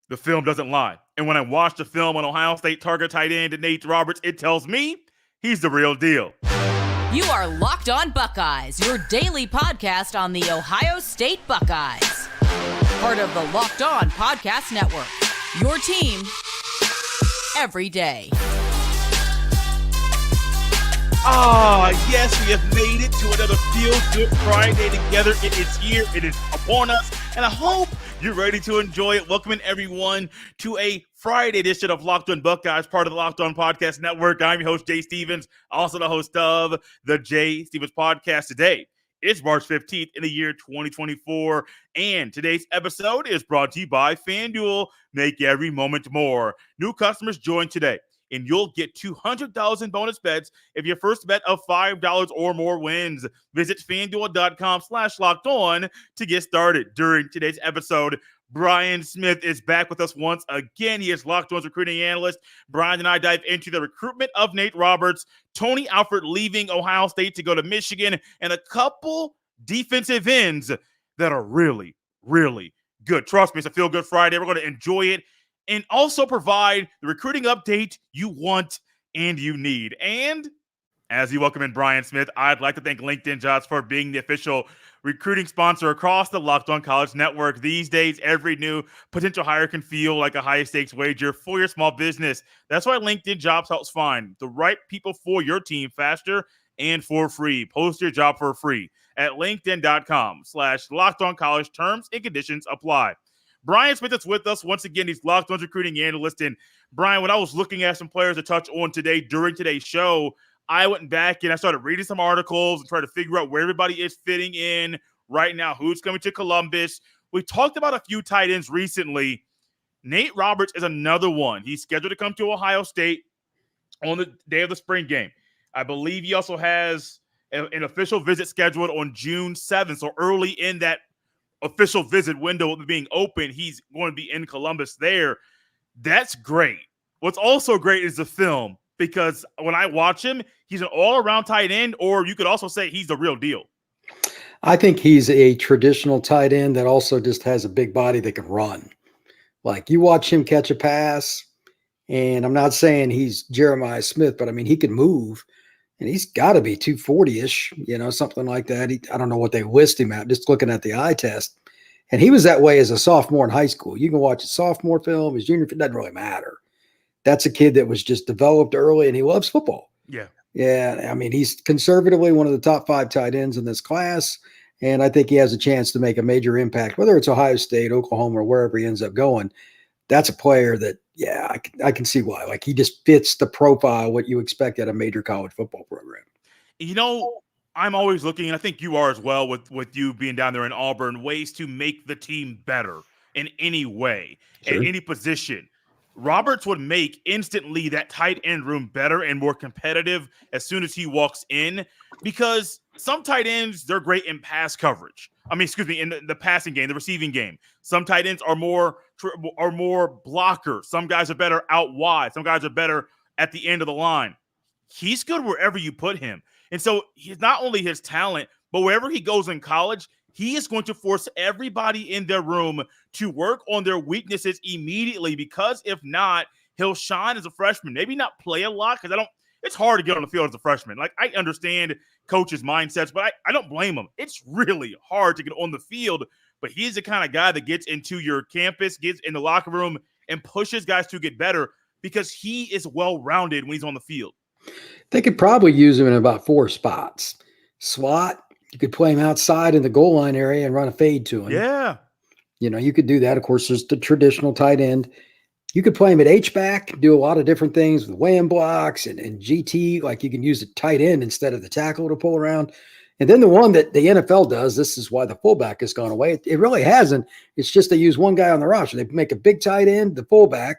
The film doesn't lie. And when I watch the film on Ohio State target tight end Nate Roberts, it tells me he's the real deal. You are Locked On Buckeyes, your daily podcast on the Ohio State Buckeyes. Part of the Locked On Podcast Network, your team every day. Yes, we have made it to another Feel Good Friday together. It is here. It is upon us. And I hope you're ready to enjoy it. Welcoming everyone to a Friday edition of Locked On Buckeyes, part of the Locked On Podcast Network. I'm your host, Jay Stevens, also the host of the Jay Stevens Podcast. Today, it's March 15th in the year 2024. And today's episode is brought to you by FanDuel. Make every moment more. New customers join today, and you'll get $200 in bonus bets if your first bet of $5 or more wins. Visit FanDuel.com/LockedOn to get started. During today's episode, Brian Smith is back with us once again. He is Locked On's recruiting analyst. Brian and I dive into the recruitment of Nate Roberts, Tony Alford leaving Ohio State to go to Michigan, and a couple defensive ends that are really, really good. Trust me, it's a Feel Good Friday. We're going to enjoy it and also provide the recruiting update you want and you need. And as you welcome in Brian Smith, I'd like to thank LinkedIn Jobs for being the official recruiting sponsor across the Locked On College Network. These days, every new potential hire can feel like a high-stakes wager for your small business. That's why LinkedIn Jobs helps find the right people for your team faster and for free. Post your job for free at linkedin.com/LockedOnCollege. Terms and conditions apply. Brian Smith is with us once again. He's Locked On's recruiting analyst. And Brian, when I was looking at some players to touch on today during today's show, I went back and I started reading some articles and tried to figure out where everybody is fitting in right now, who's coming to Columbus. We talked about a few tight ends recently. Nate Roberts is another one. He's scheduled to come to Ohio State on the day of the spring game. I believe he also has an official visit scheduled on June 7th, so early in that official visit window being open, he's going to be in Columbus there. That's great. What's also great is the film, because when I watch him, he's an all-around tight end, or you could also say he's the real deal. I think he's a traditional tight end that also just has a big body that can run. Like, you watch him catch a pass, and I'm not saying he's Jeremiah Smith, but I mean, he can move, and he's got to be 240-ish, something like that. I don't know what they list him at, just looking at the eye test. And he was that way as a sophomore in high school. You can watch his sophomore film, his junior, it doesn't really matter. That's a kid that was just developed early, and he loves football. Yeah. Yeah, I mean, he's conservatively one of the top 5 tight ends in this class, and I think he has a chance to make a major impact, whether it's Ohio State, Oklahoma, or wherever he ends up going. That's a player that, I can see why. Like, he just fits the profile, what you expect at a major college football program. I'm always looking, and I think you are as well, with you being down there in Auburn, ways to make the team better in any way, Sure. at any position. Roberts would make instantly that tight end room better and more competitive as soon as he walks in, because some tight ends, they're great in pass coverage. In the passing game, the receiving game. Some tight ends are more blockers. Some guys are better out wide. Some guys are better at the end of the line. He's good wherever you put him. And so he's not only his talent, but wherever he goes in college, he is going to force everybody in their room to work on their weaknesses immediately, because if not, he'll shine as a freshman. Maybe not play a lot, because it's hard to get on the field as a freshman. Like, I understand coaches' mindsets, but I don't blame him. It's really hard to get on the field, but he's the kind of guy that gets into your campus, gets in the locker room, and pushes guys to get better, because he is well-rounded when he's on the field. They could probably use him in about 4 spots. Slot, you could play him outside in the goal line area and run a fade to him. Yeah. You could do that. Of course, there's the traditional tight end. You could play him at H-back, do a lot of different things with wham blocks and GT. Like, you can use the tight end instead of the tackle to pull around. And then the one that the NFL does, this is why the fullback has gone away. It really hasn't. It's just they use one guy on the roster. They make a big tight end, the fullback,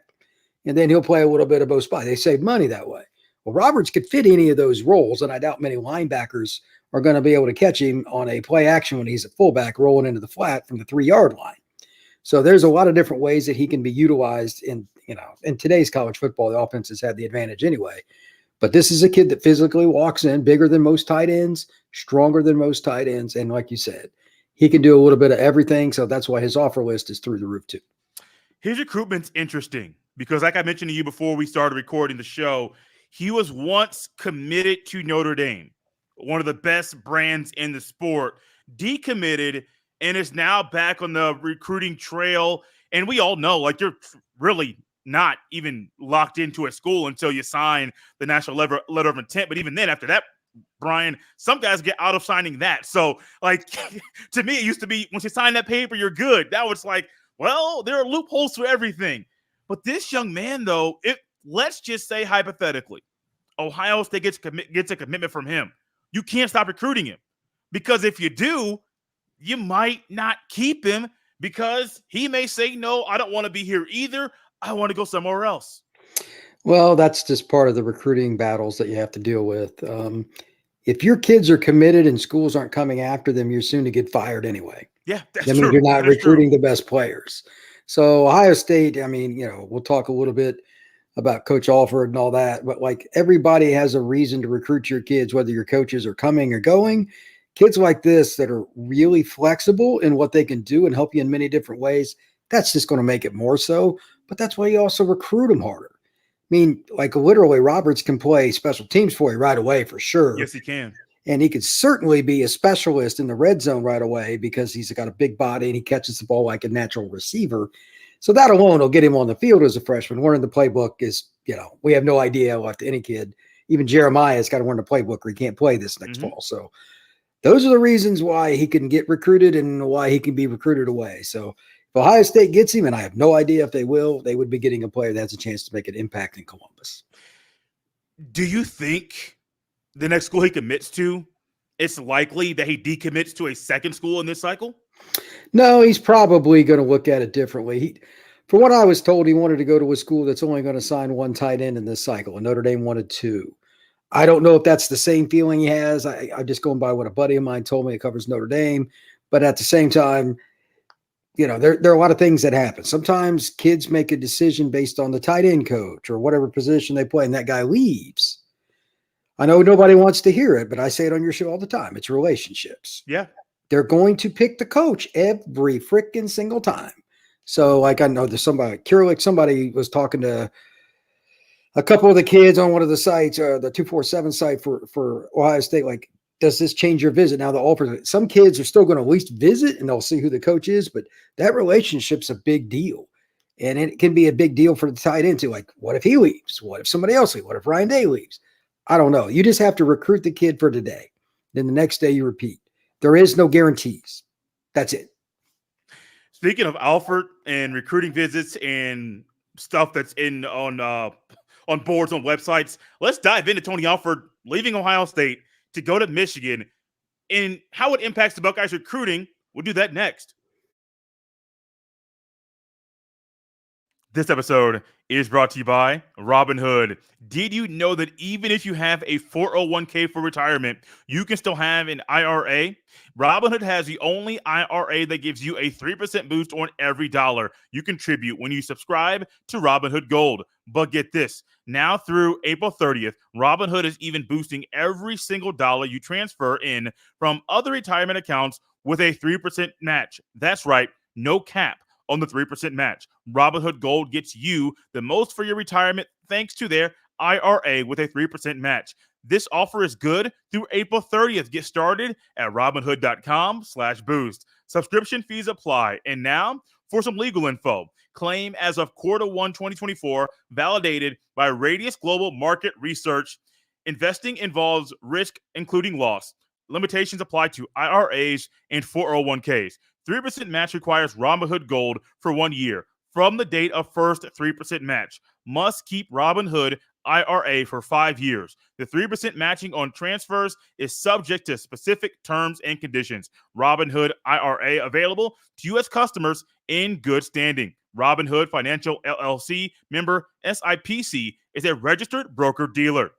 and then he'll play a little bit of both spots. They save money that way. Well, Roberts could fit any of those roles, and I doubt many linebackers are going to be able to catch him on a play action when he's a fullback rolling into the flat from the 3-yard line. So there's a lot of different ways that he can be utilized in today's college football. The offenses have the advantage anyway. But this is a kid that physically walks in, bigger than most tight ends, stronger than most tight ends. And like you said, he can do a little bit of everything. So that's why his offer list is through the roof too. His recruitment's interesting because, like I mentioned to you before we started recording the show, he was once committed to Notre Dame, one of the best brands in the sport, decommitted, and is now back on the recruiting trail. And we all know, like, you're really not even locked into a school until you sign the national letter of intent. But even then, after that, Brian, some guys get out of signing that. So, like, to me, it used to be once you sign that paper, you're good. Now it's like, well, there are loopholes for everything. But this young man, though, let's just say hypothetically, Ohio State gets a commitment from him. You can't stop recruiting him, because if you do, you might not keep him because he may say, no, I don't want to be here either. I want to go somewhere else. Well, that's just part of the recruiting battles that you have to deal with. If your kids are committed and schools aren't coming after them, you're soon to get fired anyway. Yeah, that's I mean, true. you're not recruiting the best players. So Ohio State, I mean, we'll talk a little bit about Coach Alford and all that, but like everybody has a reason to recruit your kids, whether your coaches are coming or going. Kids like this that are really flexible in what they can do and help you in many different ways, that's just going to make it more so. But that's why you also recruit them harder. I mean, like literally Roberts can play special teams for you right away for sure. Yes, he can. And he could certainly be a specialist in the red zone right away because he's got a big body and he catches the ball like a natural receiver. So that alone will get him on the field as a freshman. Learning the playbook is, we have no idea what any kid, even Jeremiah's got to learn the playbook or he can't play this next fall. So those are the reasons why he can get recruited and why he can be recruited away. So if Ohio State gets him, and I have no idea if they will, they would be getting a player that has a chance to make an impact in Columbus. Do you think the next school he commits to, it's likely that he decommits to a second school in this cycle? No, he's probably going to look at it differently. For what I was told, he wanted to go to a school that's only going to sign one tight end in this cycle, and Notre Dame wanted two. I don't know if that's the same feeling he has. I'm just going by what a buddy of mine told me that covers Notre Dame. But at the same time, there are a lot of things that happen. Sometimes kids make a decision based on the tight end coach or whatever position they play, and that guy leaves. I know nobody wants to hear it, but I say it on your show all the time. It's relationships. Yeah. They're going to pick the coach every freaking single time. So, like, I know there's somebody was talking to a couple of the kids on one of the sites, the 247 site for Ohio State. Like, does this change your visit? Now, the offer, some kids are still going to at least visit and they'll see who the coach is, but that relationship's a big deal. And it can be a big deal for the tight end too. Like, what if he leaves? What if somebody else leaves? What if Ryan Day leaves? I don't know. You just have to recruit the kid for today. Then the next day you repeat. There is no guarantees. That's it. Speaking of Alford and recruiting visits and stuff that's on boards, on websites, let's dive into Tony Alford leaving Ohio State to go to Michigan and how it impacts the Buckeyes recruiting. We'll do that next. This episode is brought to you by Robinhood. Did you know that even if you have a 401k for retirement, you can still have an IRA? Robinhood has the only IRA that gives you a 3% boost on every dollar you contribute when you subscribe to Robinhood Gold. But get this, now through April 30th, Robinhood is even boosting every single dollar you transfer in from other retirement accounts with a 3% match. That's right, no cap on the 3% match. Robinhood Gold gets you the most for your retirement thanks to their IRA with a 3% match. This offer is good through April 30th. Get started at Robinhood.com/boost. Subscription fees apply. And now for some legal info. Claim as of Q1 2024, validated by Radius Global Market Research. Investing involves risk, including loss. Limitations apply to IRAs and 401ks. 3% match requires Robinhood Gold for 1 year from the date of first 3% match. Must keep Robinhood IRA for 5 years. The 3% matching on transfers is subject to specific terms and conditions. Robinhood IRA available to U.S. customers in good standing. Robinhood Financial LLC member SIPC is a registered broker-dealer.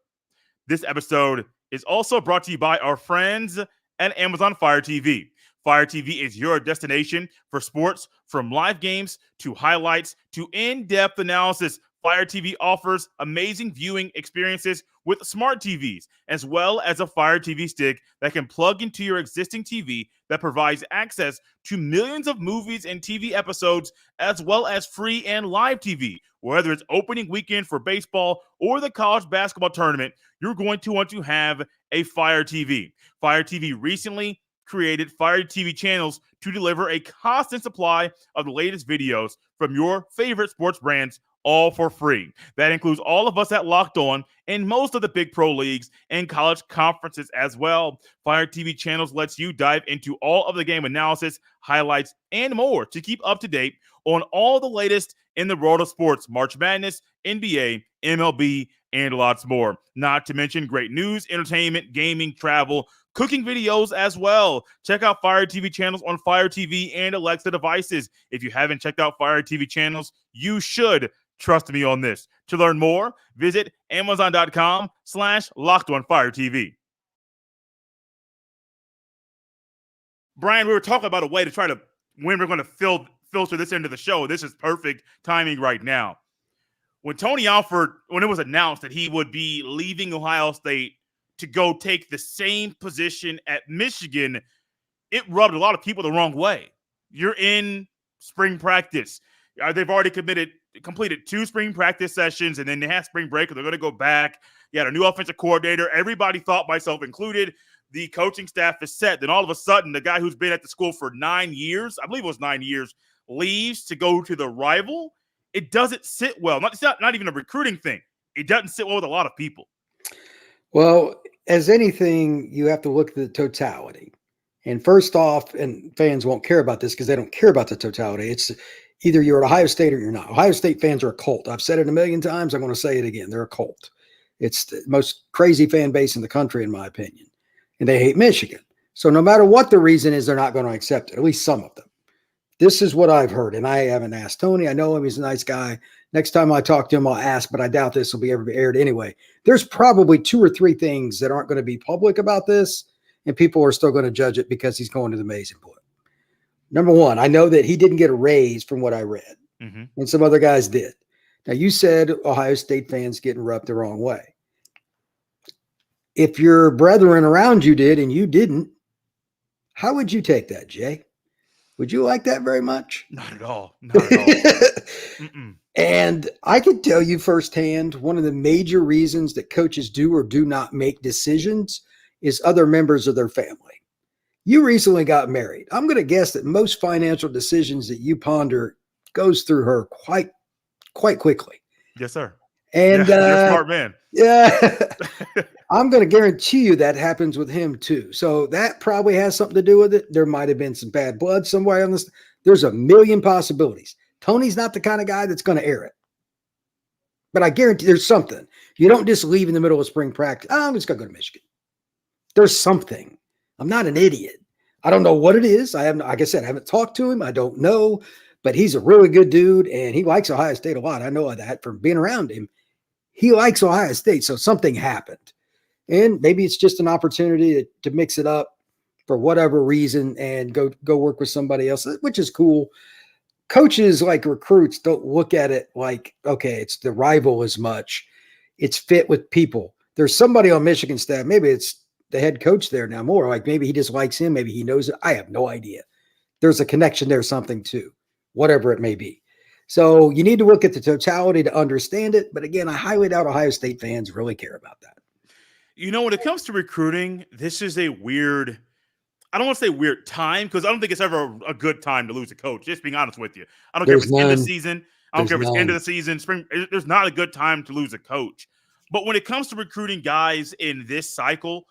This episode is also brought to you by our friends at Amazon Fire TV. Fire TV is your destination for sports, from live games to highlights to in-depth analysis. Fire TV offers amazing viewing experiences with smart TVs, as well as a Fire TV stick that can plug into your existing TV that provides access to millions of movies and TV episodes, as well as free and live TV. Whether it's opening weekend for baseball or the college basketball tournament, you're going to want to have a Fire TV. Fire TV recently created Fire TV channels to deliver a constant supply of the latest videos from your favorite sports brands, all for free. That includes all of us at Locked On and most of the big pro leagues and college conferences as well. Fire TV channels lets you dive into all of the game analysis, highlights, and more to keep up to date on all the latest in the world of sports, March Madness, NBA, MLB, and lots more. Not to mention great news, entertainment, gaming, travel, cooking videos as well. Check out Fire TV channels on Fire TV and Alexa devices. If you haven't checked out Fire TV channels, you should. Trust me on this. To learn more, visit Amazon.com/LockedOnFireTV. Brian, we were talking about a way to try to when we're going to filter this into the show. This is perfect timing right now. When Tony Alford, when it was announced that he would be leaving Ohio State to go take the same position at Michigan, it rubbed a lot of people the wrong way. You're in spring practice. They've already completed 2 spring practice sessions, and then they have spring break, and they're going to go back. You had a new offensive coordinator. Everybody thought, myself included, the coaching staff is set. Then all of a sudden, the guy who's been at the school for 9 years, I believe it was 9 years, leaves to go to the rival. It doesn't sit well. It's not even a recruiting thing. It doesn't sit well with a lot of people. Well, as anything, you have to look at the totality. And first off, and fans won't care about this because they don't care about the totality. It's either you're at Ohio State or you're not. Ohio State fans are a cult. I've said it a million times. I'm going to say it again. They're a cult. It's the most crazy fan base in the country, in my opinion. And they hate Michigan. So no matter what the reason is, they're not going to accept it, at least some of them. This is what I've heard, and I haven't asked Tony. I know him. He's a nice guy. Next time I talk to him, I'll ask, but I doubt this will be ever aired anyway. There's probably 2 or 3 things that aren't going to be public about this, and people are still going to judge it because he's going to the maize input. Number one, I know that he didn't get a raise from what I read, and some other guys did. Now, you said Ohio State fans getting rubbed the wrong way. If your brethren around you did and you didn't, how would you take that, Jay? Would you like that very much? Not at all. Not at all. And I can tell you firsthand, one of the major reasons that coaches do or do not make decisions is other members of their family. You recently got married. I'm going to guess that most financial decisions that you ponder goes through her quite quickly. Yes, sir. And you're a smart man. Yeah. I'm going to guarantee you that happens with him too. So that probably has something to do with it. There might have been some bad blood somewhere on this. There's a million possibilities. Tony's not the kind of guy that's going to air it. But I guarantee there's something. You don't just leave in the middle of spring practice. Oh, I'm just going to go to Michigan. There's something. I'm not an idiot. I don't know what it is. Like I said, I haven't talked to him. I don't know. But he's a really good dude, and he likes Ohio State a lot. I know that from being around him. He likes Ohio State, so something happened. And maybe it's just an opportunity to mix it up for whatever reason and go work with somebody else, which is cool. Coaches, like recruits, don't look at it like, okay, it's the rival as much. It's fit with people. There's somebody on Michigan staff. Maybe it's the head coach there now more. Like maybe he just likes him. Maybe he knows it. I have no idea. There's a connection there, something too, whatever it may be. So you need to look at the totality to understand it. But again, I highly doubt Ohio State fans really care about that. You know, when it comes to recruiting, this is a weird, I don't want to say weird time, because I don't think it's ever a good time to lose a coach, just being honest with you. I don't care if it's end of the season. I don't care if it's end of the season, spring. There's not a good time to lose a coach. But when it comes to recruiting guys in this cycle,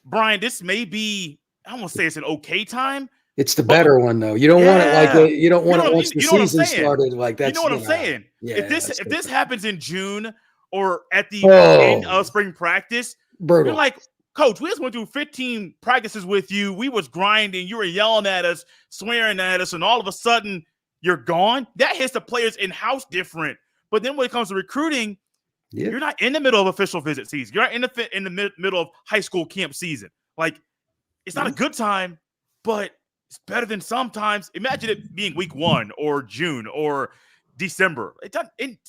Brian, this may be, I don't want to say it's an okay time. It's the better one, though. You don't want it like you don't want it once the season started. Like that's, you know what I'm saying? Yeah, if this happens in June or at the end of spring practice, brutal. You're like, Coach, we just went through 15 practices with you. We was grinding. You were yelling at us, swearing at us, and all of a sudden you're gone. That hits the players in-house different. But then when it comes to recruiting, you're not in the middle of official visit season. You're not in the middle of high school camp season. Like, it's not a good time, but it's better than sometimes. Imagine it being week 1 or June or December. It's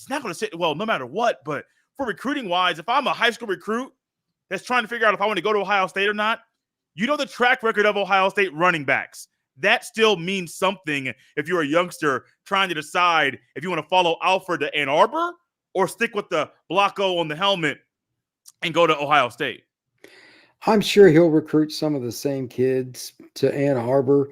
not going to sit well no matter what. But for recruiting wise, if I'm a high school recruit that's trying to figure out if I want to go to Ohio State or not, the track record of Ohio State running backs. That still means something if you're a youngster trying to decide if you want to follow Alford to Ann Arbor or stick with the Blocko on the helmet and go to Ohio State. I'm sure he'll recruit some of the same kids to Ann Arbor.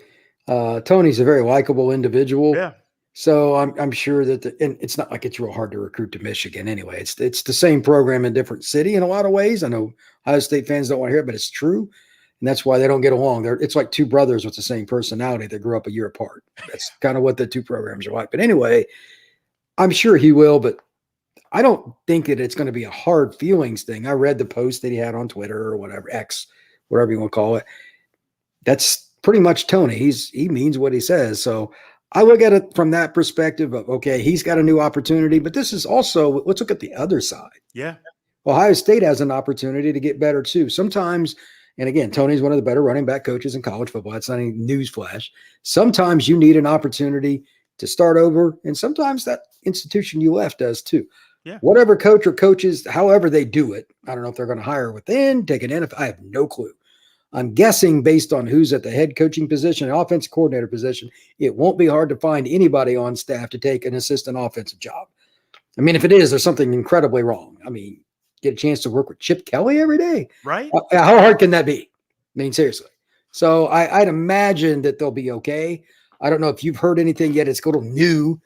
Tony's a very likable individual. Yeah. So I'm sure that and it's not like it's real hard to recruit to Michigan anyway. It's the same program in different city in a lot of ways. I know Ohio State fans don't want to hear it, but it's true. And that's why they don't get along. It's like two brothers with the same personality that grew up a year apart. That's kind of what the two programs are like. But anyway, I'm sure he will, but I don't think that it's going to be a hard feelings thing. I read the post that he had on Twitter or whatever, X, whatever you want to call it. That's pretty much Tony. He means what he says. So I look at it from that perspective of, okay, he's got a new opportunity, but this is also, let's look at the other side. Yeah. Ohio State has an opportunity to get better too. Sometimes, and again, Tony's one of the better running back coaches in college football. That's not any news flash. Sometimes you need an opportunity to start over, and sometimes that institution you left does too. Yeah. Whatever coach or coaches, however they do it, I don't know if they're going to hire within, take an NFL. I have no clue. I'm guessing based on who's at the head coaching position, and offensive coordinator position, it won't be hard to find anybody on staff to take an assistant offensive job. I mean, if it is, there's something incredibly wrong. I mean, get a chance to work with Chip Kelly every day. Right. How hard can that be? I mean, seriously. So I'd imagine that they'll be okay. I don't know if you've heard anything yet. It's a little new.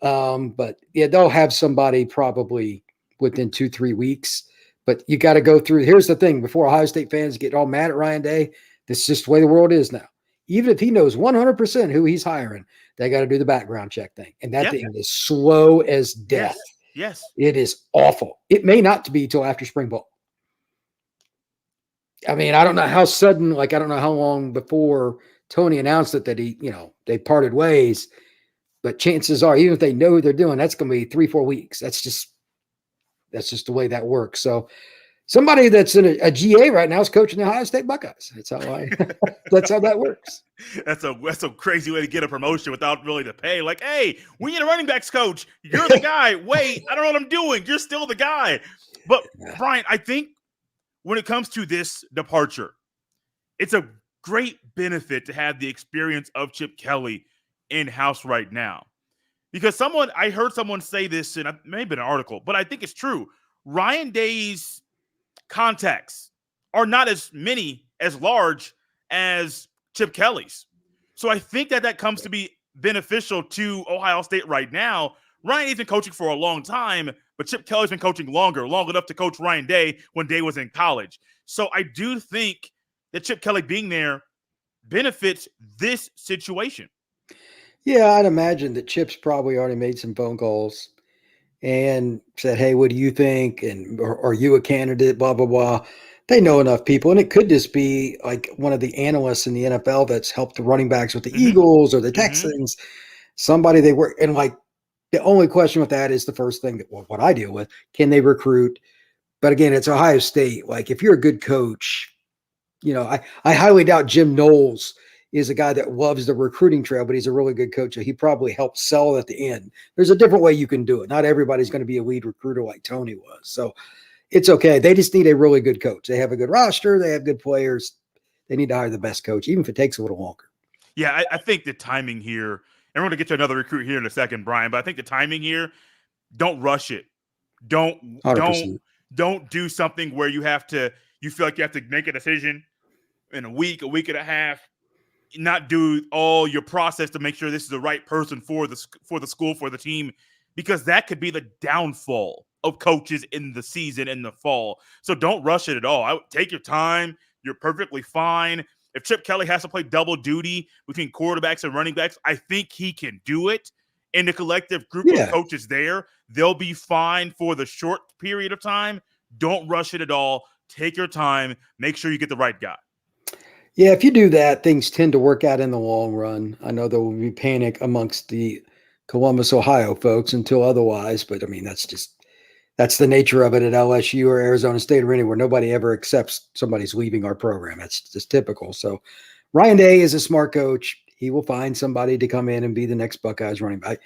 But yeah, they'll have somebody probably within 2-3 weeks. But you got to go through. Here's the thing: before Ohio State fans get all mad at Ryan Day, this is just the way the world is now. Even if he knows 100% who he's hiring, they got to do the background check thing, and that thing is slow as death. Yes, it is awful. It may not be till after spring ball. I mean, I don't know how sudden. Like, I don't know how long before Tony announced it that they parted ways. But chances are, even if they know who they're doing, that's going to be 3-4 weeks. That's just the way that works. So somebody that's in a GA right now is coaching the Ohio State Buckeyes. That's how that works. That's a crazy way to get a promotion without really the pay. Like, hey, we need a running backs coach. You're the guy. Wait, I don't know what I'm doing. You're still the guy. But Brian, I think when it comes to this departure, it's a great benefit to have the experience of Chip Kelly in-house right now. Because I heard someone say this in maybe an article, but I think it's true. Ryan Day's contacts are not as large as Chip Kelly's. So I think that comes to be beneficial to Ohio State right now. Ryan's been coaching for a long time, but Chip Kelly's been coaching long enough to coach Ryan Day when Day was in college. So I do think that Chip Kelly being there benefits this situation. Yeah, I'd imagine that Chip's probably already made some phone calls and said, hey, what do you think? And are you a candidate? Blah, blah, blah. They know enough people. And it could just be like one of the analysts in the NFL that's helped the running backs with the Eagles or the Texans, somebody they work. And like the only question with that is the first thing what I deal with, can they recruit? But again, it's Ohio State. Like if you're a good coach, I highly doubt Jim Knowles is a guy that loves the recruiting trail, but he's a really good coach. So he probably helped sell at the end. There's a different way you can do it. Not everybody's going to be a lead recruiter like Tony was. So it's okay. They just need a really good coach. They have a good roster. They have good players. They need to hire the best coach, even if it takes a little longer. Yeah, I think the timing here, and we're going to get to another recruit here in a second, Brian, but I think the timing here, don't rush it. Don't do something where you feel like you have to make a decision in a week and a half. Not do all your process to make sure this is the right person for the school, for the team, because that could be the downfall of coaches in the season in the fall. So don't rush it at all. I would take your time. You're perfectly fine. If Chip Kelly has to play double duty between quarterbacks and running backs, I think he can do it. In the collective group of coaches there, they'll be fine for the short period of time. Don't rush it at all. Take your time. Make sure you get the right guy. Yeah, if you do that, things tend to work out in the long run. I know there will be panic amongst the Columbus, Ohio folks until otherwise, but I mean, that's the nature of it at LSU or Arizona State or anywhere. Nobody ever accepts somebody's leaving our program. That's just typical. So Ryan Day is a smart coach. He will find somebody to come in and be the next Buckeyes running back.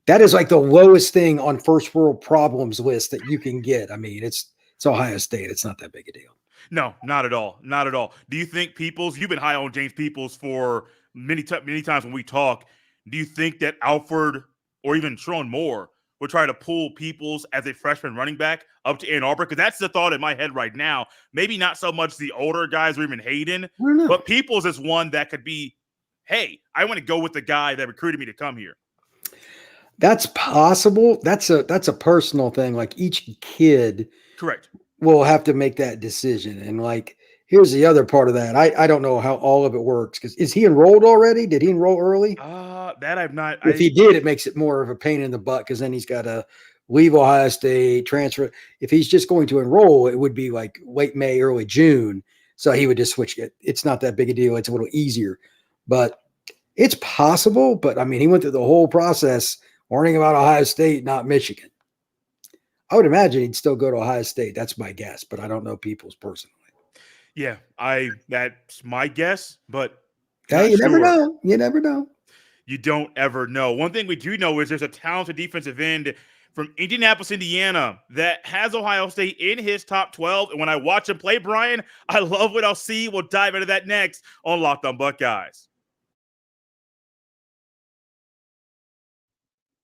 That is like the lowest thing on first world problems list that you can get. I mean, it's Ohio State. It's not that big a deal. No, not at all. Not at all. Do you think Peoples, you've been high on James Peoples for many times when we talk. Do you think that Alford or even Tron Moore would try to pull Peoples as a freshman running back up to Ann Arbor? Because that's the thought in my head right now. Maybe not so much the older guys or even Hayden, but Peoples is one that could be, hey, I want to go with the guy that recruited me to come here. That's possible. That's a personal thing. Like each kid Correct. will have to make that decision. And like, here's the other part of that. I don't know how all of it works. Because is he enrolled already? Did he enroll early? That I've not. If he did, it makes it more of a pain in the butt because then he's got to leave Ohio State, transfer. If he's just going to enroll, it would be like late May, early June. So he would just switch it. It's not that big a deal. It's a little easier, but it's possible. But I mean, he went through the whole process learning about Ohio State, not Michigan. I would imagine he'd still go to Ohio State. That's my guess, but I don't know Peoples personally. Yeah, that's my guess, but hey, you never know. You never know. You don't ever know. One thing we do know is there's a talented defensive end from Indianapolis, Indiana, that has Ohio State in his top 12. And when I watch him play, Brian, I love what I'll see. We'll dive into that next on Locked On Buckeyes.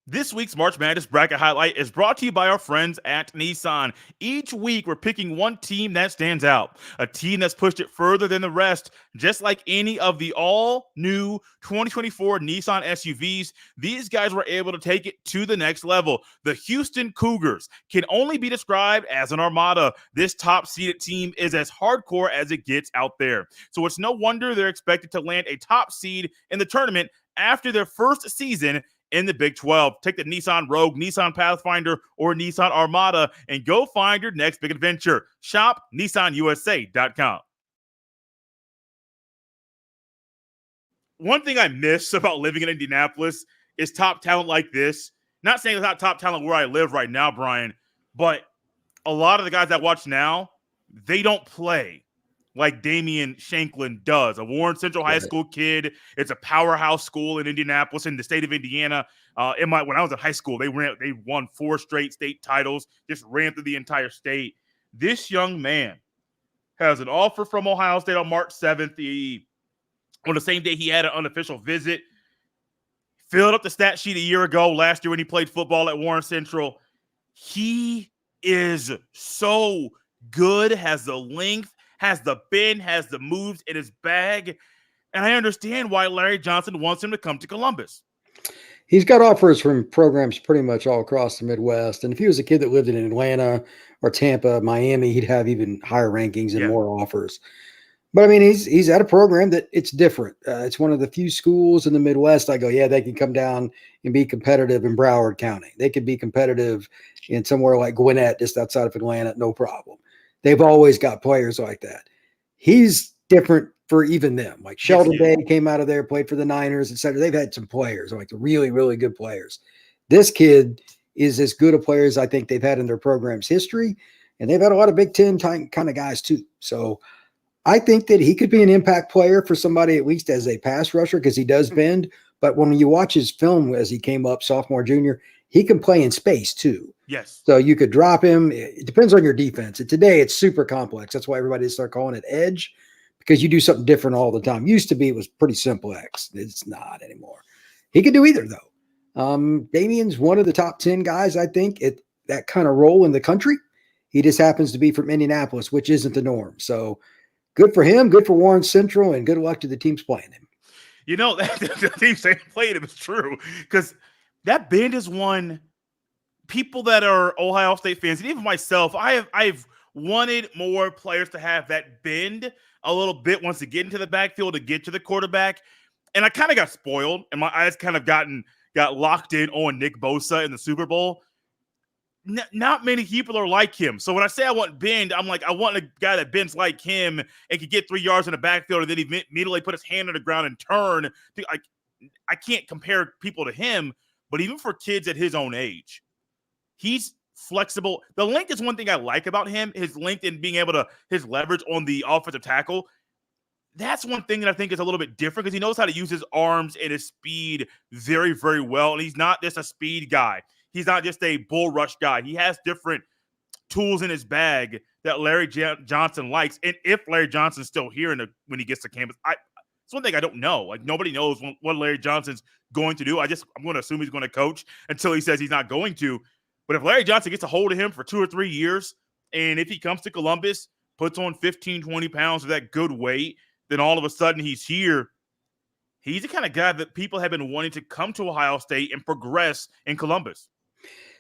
This week's March Madness Bracket Highlight is brought to you by our friends at Nissan. Each week, we're picking one team that stands out, a team that's pushed it further than the rest. Just like any of the all-new 2024 Nissan SUVs, these guys were able to take it to the next level. The Houston Cougars can only be described as an armada. This top-seeded team is as hardcore as it gets out there. So it's no wonder they're expected to land a top seed in the tournament after their first season in the Big 12. Take the Nissan Rogue, Nissan Pathfinder, or Nissan Armada and go find your next big adventure. Shop NissanUSA.com. One thing I miss about living in Indianapolis is top talent like this. Not saying it's not top talent where I live right now, Brian, but a lot of the guys I watch now, they don't play like Damian Shanklin does, a Warren Central High School kid. It's a powerhouse school in Indianapolis, in the state of Indiana. When I was in high school, they won 4 straight state titles, just ran through the entire state. This young man has an offer from Ohio State on March 7th. On the same day he had an unofficial visit. Filled up the stat sheet a year ago, last year when he played football at Warren Central. He is so good, has the length, has the bend, has the moves in his bag. And I understand why Larry Johnson wants him to come to Columbus. He's got offers from programs pretty much all across the Midwest. And if he was a kid that lived in Atlanta or Tampa, Miami, he'd have even higher rankings and more offers. But I mean, he's at a program that it's different. It's one of the few schools in the Midwest. I go, yeah, they can come down and be competitive in Broward County. They could be competitive in somewhere like Gwinnett, just outside of Atlanta, no problem. They've always got players like that. He's different for even them. Like Sheldon Day came out of there, played for the Niners, etc. They've had some players, like really, really good players. This kid is as good a player as I think they've had in their program's history. And they've had a lot of Big Ten kind of guys too. So I think that he could be an impact player for somebody, at least as a pass rusher, because he does bend. But when you watch his film as he came up, sophomore, junior, he can play in space too. Yes. So you could drop him. It depends on your defense. And today it's super complex. That's why everybody started calling it edge, because you do something different all the time. Used to be it was pretty simple X. It's not anymore. He could do either though. Damian's one of the top 10 guys, I think, at that kind of role in the country. He just happens to be from Indianapolis, which isn't the norm. So good for him, good for Warren Central, and good luck to the teams playing him. You know, the team saying played him is true, because that bend is one. People that are Ohio State fans, and even myself, I've wanted more players to have that bend a little bit once they get into the backfield to get to the quarterback. And I kind of got spoiled, and my eyes kind of got locked in on Nick Bosa in the Super Bowl. Not many people are like him. So when I say I want bend, I'm like, I want a guy that bends like him and can get 3 yards in the backfield and then he immediately put his hand on the ground and turn. I can't compare people to him, but even for kids at his own age, he's flexible. The length is one thing I like about him, his length and being able to, his leverage on the offensive tackle. that's one thing that I think is a little bit different because he knows how to use his arms and his speed very, very well. And he's not just a speed guy. He's not just a bull rush guy. He has different tools in his bag that Larry Johnson likes. And if Larry Johnson's still here when he gets to campus, it's one thing I don't know. Like, nobody knows what Larry Johnson's going to do. I'm going to assume he's going to coach until he says he's not going to. But if Larry Johnson gets a hold of him for 2 or 3 years, and if he comes to Columbus, puts on 15, 20 pounds of that good weight, then all of a sudden he's here. He's the kind of guy that people have been wanting to come to Ohio State and progress in Columbus.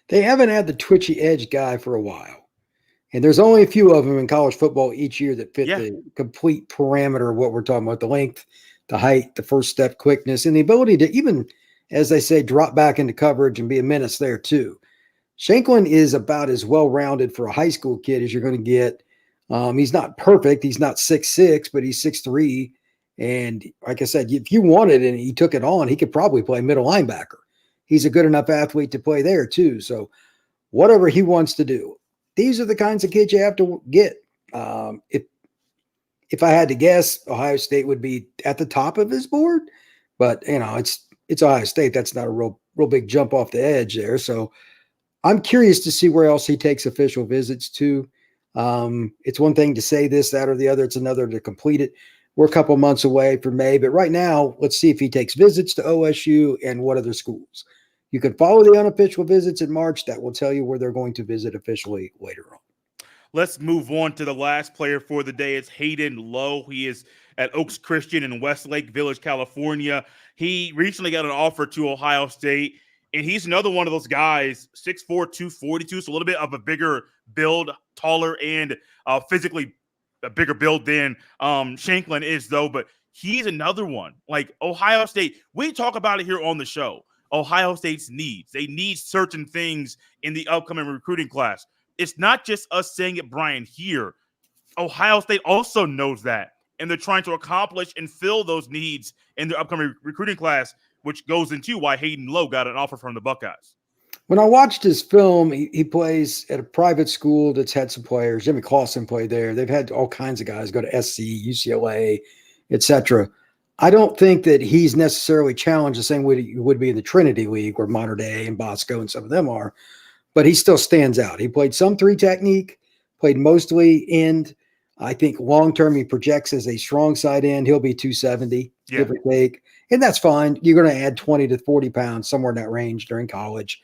They haven't had the twitchy edge guy for a while. And there's only a few of them in college football each year that fit the complete parameter of what we're talking about, the length, the height, the first step quickness, and the ability to even, as they say, drop back into coverage and be a menace there too. Shanklin is about as well-rounded for a high school kid as you're going to get. He's not perfect. He's not 6'6", but he's 6'3". And like I said, if you wanted and he took it on, he could probably play middle linebacker. He's a good enough athlete to play there too. So whatever he wants to do, these are the kinds of kids you have to get. If I had to guess, Ohio State would be at the top of his board, but it's Ohio State. That's not a real big jump off the edge there. So I'm curious to see where else he takes official visits to. It's one thing to say this, that, or the other. It's another to complete it. We're a couple months away from May, but right now, let's see if he takes visits to OSU and what other schools. You can follow the unofficial visits in March. That will tell you where they're going to visit officially later on. Let's move on to the last player for the day. It's Hayden Lowe. He is at Oaks Christian in Westlake Village, California. He recently got an offer to Ohio State, and he's another one of those guys, 6'4", 242, so a little bit of a bigger build, taller, and physically a bigger build than Shanklin is, though. But he's another one. Like, Ohio State, we talk about it here on the show. Ohio State's needs. They need certain things in the upcoming recruiting class. It's not just us saying it, Brian, here. Ohio State also knows that, and they're trying to accomplish and fill those needs in their upcoming recruiting class, which goes into why Hayden Lowe got an offer from the Buckeyes. When I watched his film, he plays at a private school that's had some players. Jimmy Clausen played there. They've had all kinds of guys go to SC, UCLA, etc. I don't think that he's necessarily challenged the same way that you would be in the Trinity League, where Mater Dei and Bosco and some of them are, but he still stands out. He played some 3 technique, played mostly end. I think long-term he projects as a strong side end. He'll be 270, give or take, and that's fine. You're going to add 20 to 40 pounds, somewhere in that range during college.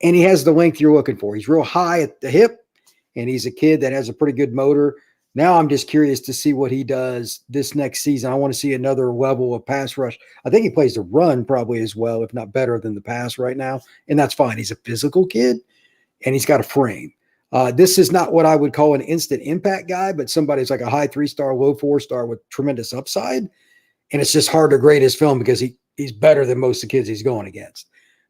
And he has the length you're looking for. He's real high at the hip, and he's a kid that has a pretty good motor. Now I'm just curious to see what he does this next season. I want to see another level of pass rush. I think he plays the run probably as well, if not better than the pass right now, and that's fine. He's a physical kid, and he's got a frame. This is not what I would call an instant impact guy, but somebody's like a high 3-star, low 4-star with tremendous upside, and it's just hard to grade his film because he's better than most of the kids he's going against.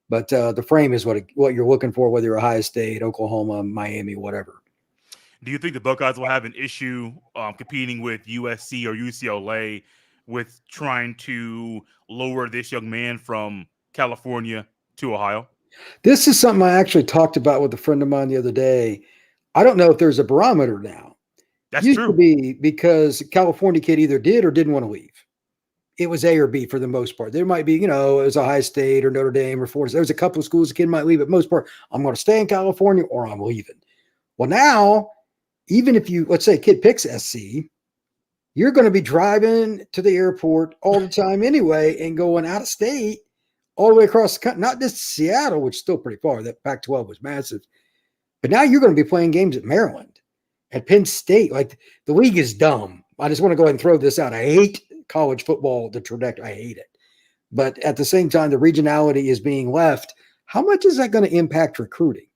But the frame is what you're looking for, whether you're Ohio State, Oklahoma, Miami, whatever. Do you think the Buckeyes will have an issue competing with USC or UCLA with trying to lower this young man from California to Ohio? This is something I actually talked about with a friend of mine the other day. I don't know if there's a barometer now. That's Used true. to be because a California kid either did or didn't want to leave. It was A or B for the most part. There might be, it was Ohio State or Notre Dame or Florida. There's a couple of schools a kid might leave, but most part, I'm going to stay in California or I'm leaving. Well, now, even if let's say a kid picks SC, you're going to be driving to the airport all the time anyway and going out of state all the way across the country, not just Seattle, which is still pretty far. That Pac-12 was massive. But now you're going to be playing games at Maryland, at Penn State. Like, the league is dumb. I just want to go ahead and throw this out. I hate college football, the trajectory. I hate it. But at the same time, the regionality is being left. How much is that going to impact recruiting?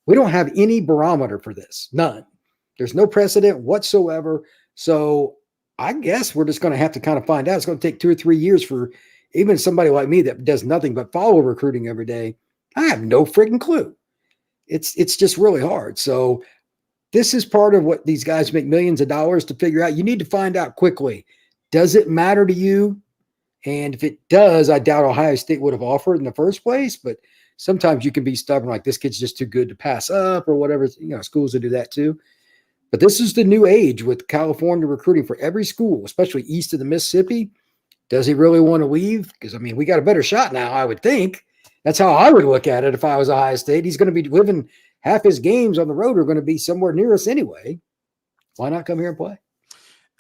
We don't have any barometer for this. None. There's no precedent whatsoever. So I guess we're just going to have to kind of find out. It's going to take 2 or 3 years for even somebody like me that does nothing but follow recruiting every day. I have no freaking clue. It's just really hard. So this is part of what these guys make millions of dollars to figure out. You need to find out quickly. Does it matter to you? And if it does, I doubt Ohio State would have offered in the first place, but sometimes you can be stubborn, like this kid's just too good to pass up or whatever. Schools will do that too. But this is the new age with California recruiting for every school, especially east of the Mississippi. Does he really want to leave? Because, I mean, we got a better shot now, I would think. That's how I would look at it if I was Ohio State. He's going to be living half his games on the road are going to be somewhere near us anyway. Why not come here and play?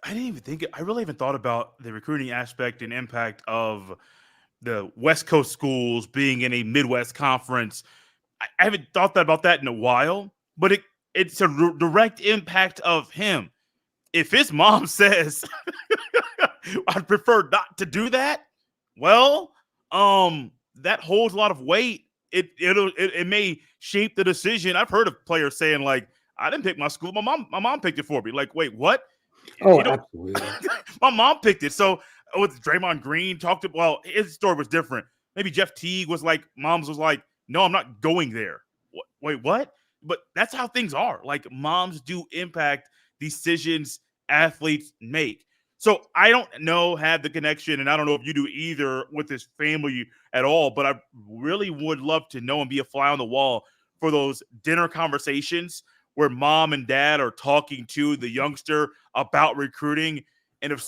I didn't even think I really haven't thought about the recruiting aspect and impact of the West Coast schools being in a Midwest conference. I haven't thought about that in a while, but it's a direct impact of him. If his mom says, I'd prefer not to do that, well, that holds a lot of weight. It may shape the decision. I've heard of players saying, like, I didn't pick my school. My mom picked it for me. Like, wait, what? Oh, absolutely. My mom picked it. So with Draymond Green his story was different. Maybe Jeff Teague was like, mom's was like, no, I'm not going there. Wait, what? But that's how things are. Like, moms do impact decisions athletes make. So I don't have the connection, and I don't know if you do either with his family at all, but I really would love to know and be a fly on the wall for those dinner conversations where mom and dad are talking to the youngster about recruiting. And if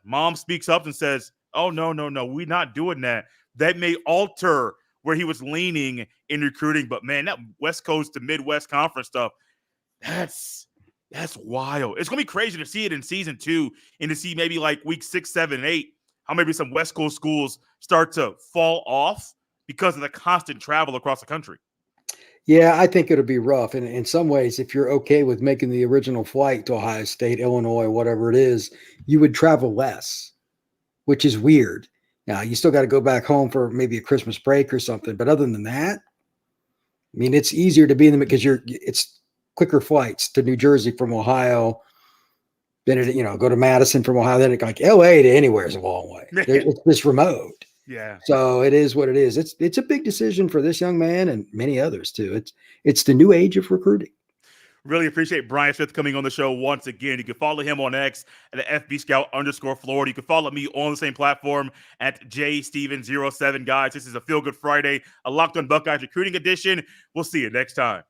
mom speaks up and says, oh, no, we're not doing that, that may alter where he was leaning in recruiting. But man, that West Coast to Midwest conference stuff, that's wild. It's going to be crazy to see it in season 2 and to see maybe like week 6, 7, 8, how maybe some West Coast schools start to fall off because of the constant travel across the country. Yeah, I think it'll be rough. And in some ways, if you're okay with making the original flight to Ohio State, Illinois, whatever it is, you would travel less, which is weird. Now, you still got to go back home for maybe a Christmas break or something. But other than that, I mean, it's easier to be in them because it's quicker flights to New Jersey from Ohio. Then go to Madison from Ohio. Then like LA to anywhere is a long way. It's this remote. Yeah. So it is what it is. It's a big decision for this young man and many others too. It's the new age of recruiting. Really appreciate Brian Smith coming on the show once again. You can follow him on X at FBScout_Florida. You can follow me on the same platform at JSteven07. Guys, this is a Feel Good Friday, a Locked on Buckeyes recruiting edition. We'll see you next time.